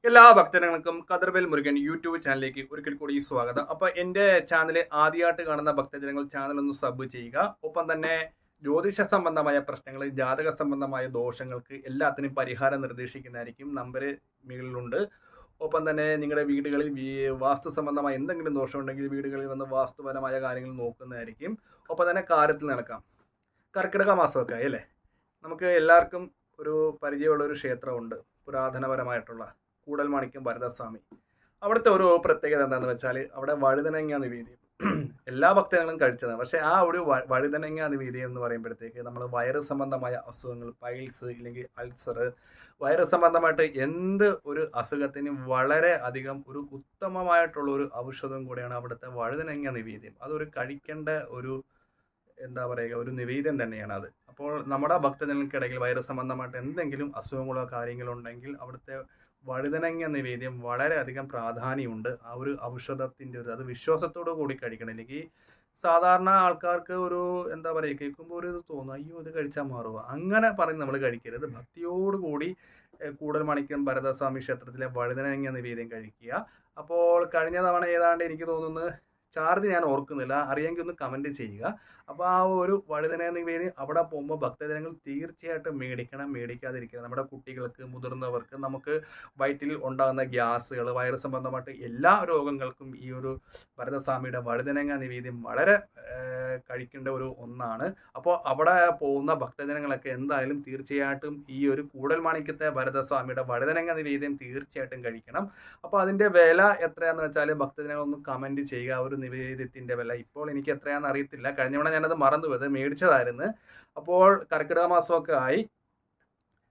എല്ലാ ഭക്തജനങ്ങൾക്കും കതിർവേൽ മുരുകൻ യൂട്യൂബ് ചാനലിലേക്ക് ഒരിക്കൽ കൂടി സ്വാഗതം. അപ്പോൾ എൻ്റെ ചാനൽ ആദ്യമായിട്ട് കാണുന്ന ഭക്തജനങ്ങൾ ചാനൽ ഒന്ന് സബ് ചെയ്യുക. ഒപ്പം തന്നെ ജ്യോതിഷ സംബന്ധമായ പ്രശ്നങ്ങൾ, ജാതക സംബന്ധമായ ദോഷങ്ങൾക്ക് എല്ലാത്തിനും പരിഹാരം നിർദ്ദേശിക്കുന്നതായിരിക്കും. നമ്പർ മുകളിലുണ്ട്. ഒപ്പം തന്നെ നിങ്ങളുടെ വീടുകളിൽ വാസ്തു സംബന്ധമായ എന്തെങ്കിലും ദോഷമുണ്ടെങ്കിൽ വീടുകളിൽ വന്ന് വാസ്തുപരമായ കാര്യങ്ങൾ നോക്കുന്നതായിരിക്കും. ഒപ്പം തന്നെ കാര്യത്തിൽ നടക്കാം. കർക്കിടക മാസമൊക്കെ ആയി അല്ലേ? നമുക്ക് എല്ലാവർക്കും ഒരു പരിചയമുള്ള ഒരു ക്ഷേത്രമുണ്ട്, പുരാതനപരമായിട്ടുള്ള കൂടൽമാണിക്യം ഭരതസ്വാമി. അവിടുത്തെ ഒരു പ്രത്യേകത എന്താണെന്ന് വെച്ചാൽ അവിടെ വഴുതനങ്ങ നിവേദ്യം എല്ലാ ഭക്തജനങ്ങളും കഴിച്ചതാണ്. പക്ഷേ ആ ഒരു വഴുതനങ്ങ നിവേദ്യം എന്ന് പറയുമ്പോഴത്തേക്ക് നമ്മൾ വയറ് സംബന്ധമായ അസുഖങ്ങൾ, പൈൽസ് ഇല്ലെങ്കിൽ അൾസർ, വയറ് സംബന്ധമായിട്ട് എന്ത് ഒരു അസുഖത്തിനും വളരെ അധികം ഒരു ഉത്തമമായിട്ടുള്ള ഒരു ഔഷധം കൂടിയാണ് അവിടുത്തെ വഴുതനങ്ങ നിവേദ്യം. അതൊരു കഴിക്കേണ്ട ഒരു എന്താ പറയുക, ഒരു നിവേദ്യം തന്നെയാണ് അത്. അപ്പോൾ നമ്മുടെ ഭക്തജനങ്ങൾക്കിടയിൽ വൈറസ് സംബന്ധമായിട്ട് എന്തെങ്കിലും അസുഖങ്ങളോ കാര്യങ്ങളോ ഉണ്ടെങ്കിൽ അവിടുത്തെ വഴുതനങ്ങ നിവേദ്യം വളരെയധികം പ്രാധാന്യമുണ്ട്. ആ ഒരു ഔഷധത്തിൻ്റെ ഒരു അത് വിശ്വാസത്തോടു കൂടി കഴിക്കണം. അല്ലെങ്കിൽ സാധാരണ ആൾക്കാർക്ക് ഒരു എന്താ പറയുക, കേൾക്കുമ്പോൾ ഒരു ഇത് തോന്നും, അയ്യോ ഇത് കഴിച്ചാൽ മാറുക, അങ്ങനെ പറഞ്ഞ് നമ്മൾ കഴിക്കരുത്. ഭക്തിയോടുകൂടി കൂടൽമാണിക്യം ഭരതസ്വാമി ക്ഷേത്രത്തിലെ വഴുതനങ്ങ നിവേദ്യം കഴിക്കുക. അപ്പോൾ കഴിഞ്ഞ തവണ ഏതാണ്ട് എനിക്ക് തോന്നുന്നത് ചാർജ് ഞാൻ ഓർക്കുന്നില്ല, അറിയെങ്കിൽ ഒന്ന് കമൻറ്റ് ചെയ്യുക. അപ്പോൾ ആ ഒരു വഴുതന നിവേദ്യം അവിടെ പോകുമ്പോൾ ഭക്തജനങ്ങൾ തീർച്ചയായിട്ടും മേടിക്കാതിരിക്കുക. നമ്മുടെ കുട്ടികൾക്ക്, മുതിർന്നവർക്ക്, നമുക്ക് വയറ്റിൽ ഉണ്ടാകുന്ന ഗ്യാസുകൾ, വയറ് സംബന്ധമായിട്ട് എല്ലാ രോഗങ്ങൾക്കും ഈ ഒരു ഭരതസ്വാമിയുടെ വഴുതനങ്ങ നിവേദ്യം വളരെ കഴിക്കേണ്ട ഒരു ഒന്നാണ്. അപ്പോൾ അവിടെ പോകുന്ന ഭക്തജനങ്ങളൊക്കെ എന്തായാലും തീർച്ചയായിട്ടും ഈ ഒരു കൂടൽമാണിക്യത്തെ ഭരതസ്വാമിയുടെ വഴുതനങ്ങ നിവേദ്യം തീർച്ചയായിട്ടും കഴിക്കണം. അപ്പോൾ അതിൻ്റെ വില എത്രയാണെന്ന് വെച്ചാൽ ഭക്തജനങ്ങൾ ഒന്ന് കമൻറ്റ് ചെയ്യുക. ഒരു നിവേദ്യത്തിൻ്റെ വില ഇപ്പോൾ എനിക്ക് എത്രയാണെന്ന് അറിയത്തില്ല. കഴിഞ്ഞ തവണ ഞാനത് മറന്നുപോയത്, മേടിച്ചതായിരുന്നു. അപ്പോൾ കർക്കിടക മാസമൊക്കെ ആയി.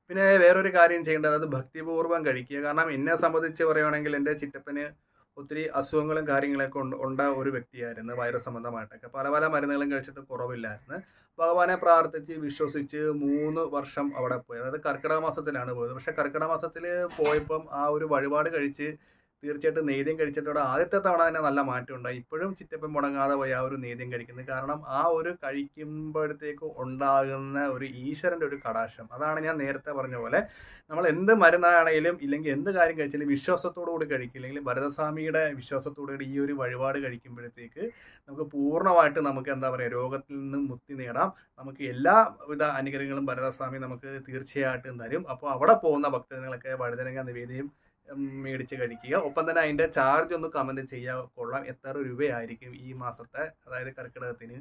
പിന്നെ വേറൊരു കാര്യം ചെയ്യേണ്ടത്, അത് ഭക്തിപൂർവ്വം കഴിക്കുക. കാരണം എന്നെ സംബന്ധിച്ച് പറയുകയാണെങ്കിൽ എൻ്റെ ചിറ്റപ്പന് ഒത്തിരി അസുഖങ്ങളും കാര്യങ്ങളൊക്കെ ഉണ്ട ഒരു വ്യക്തിയായിരുന്നു. വൈറസ് സംബന്ധമായിട്ടൊക്കെ പല പല മരുന്നുകളും കഴിച്ചിട്ട് കുറവില്ലായിരുന്നു. ഭഗവാനെ പ്രാർത്ഥിച്ച് വിശ്വസിച്ച് 3 വർഷം അവിടെ പോയി. അതായത് കർക്കിടക മാസത്തിലാണ് പോയത്. പക്ഷേ കർക്കിടക മാസത്തിൽ പോയപ്പം ആ ഒരു വഴിപാട് കഴിച്ച് തീർച്ചയായിട്ടും നേദ്യം കഴിച്ചിട്ടോടെ ആദ്യത്തെ തവണ തന്നെ നല്ല മാറ്റം ഉണ്ടായി. ഇപ്പോഴും ചിറ്റപ്പം മുടങ്ങാതെ പോയി ആ ഒരു നേദ്യം കഴിക്കുന്നത്. കാരണം ആ ഒരു കഴിക്കുമ്പോഴത്തേക്ക് ഉണ്ടാകുന്ന ഒരു ഈശ്വരൻ്റെ ഒരു കടാക്ഷം, അതാണ് ഞാൻ നേരത്തെ പറഞ്ഞ പോലെ നമ്മൾ എന്ത് മരുന്നാണെങ്കിലും ഇല്ലെങ്കിൽ എന്ത് കാര്യം കഴിച്ചാലും വിശ്വാസത്തോടു കൂടി കഴിക്കില്ലെങ്കിൽ ഭരതസ്വാമിയുടെ വിശ്വാസത്തോടുകൂടി ഈ ഒരു വഴിപാട് കഴിക്കുമ്പോഴത്തേക്ക് നമുക്ക് പൂർണ്ണമായിട്ട് നമുക്ക് എന്താ പറയുക, രോഗത്തിൽ നിന്നും മുക്തി നേടാം. നമുക്ക് എല്ലാവിധ അനുഗ്രഹങ്ങളും ഭരതസ്വാമി നമുക്ക് തീർച്ചയായിട്ടും തരും. അപ്പോൾ അവിടെ പോകുന്ന ഭക്തജനങ്ങളൊക്കെ വഴുതനങ്ങ നിവേദ്യം മേടിച്ച് കഴിക്കുക. ഒപ്പം തന്നെ അതിൻ്റെ ചാർജ് ഒന്ന് കമൻറ്റ് ചെയ്യാൻ കൊള്ളാം, എത്ര രൂപയായിരിക്കും ഈ മാസത്തെ, അതായത് കർക്കിടകത്തിന്.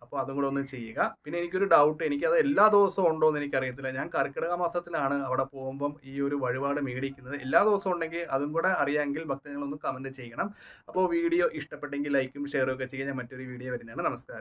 അപ്പോൾ അതും കൂടെ ഒന്ന് ചെയ്യുക. പിന്നെ എനിക്കൊരു ഡൗട്ട്, എനിക്കത് എല്ലാ ദിവസവും ഉണ്ടോ എന്ന് എനിക്കറിയത്തില്ല. ഞാൻ കർക്കിടക മാസത്തിലാണ് അവിടെ പോകുമ്പം ഈ ഒരു വഴിപാട് മേടിക്കുന്നത്. എല്ലാ ദിവസവും ഉണ്ടെങ്കിൽ അതും കൂടെ അറിയാമെങ്കിൽ ഭക്തജനങ്ങളൊന്ന് കമൻറ്റ് ചെയ്യണം. അപ്പോൾ വീഡിയോ ഇഷ്ടപ്പെട്ടെങ്കിൽ ലൈക്കും ഷെയറും ഒക്കെ ചെയ്യാൻ ഞാൻ മറ്റൊരു വീഡിയോ വരുന്നതാണ്. നമസ്കാരം.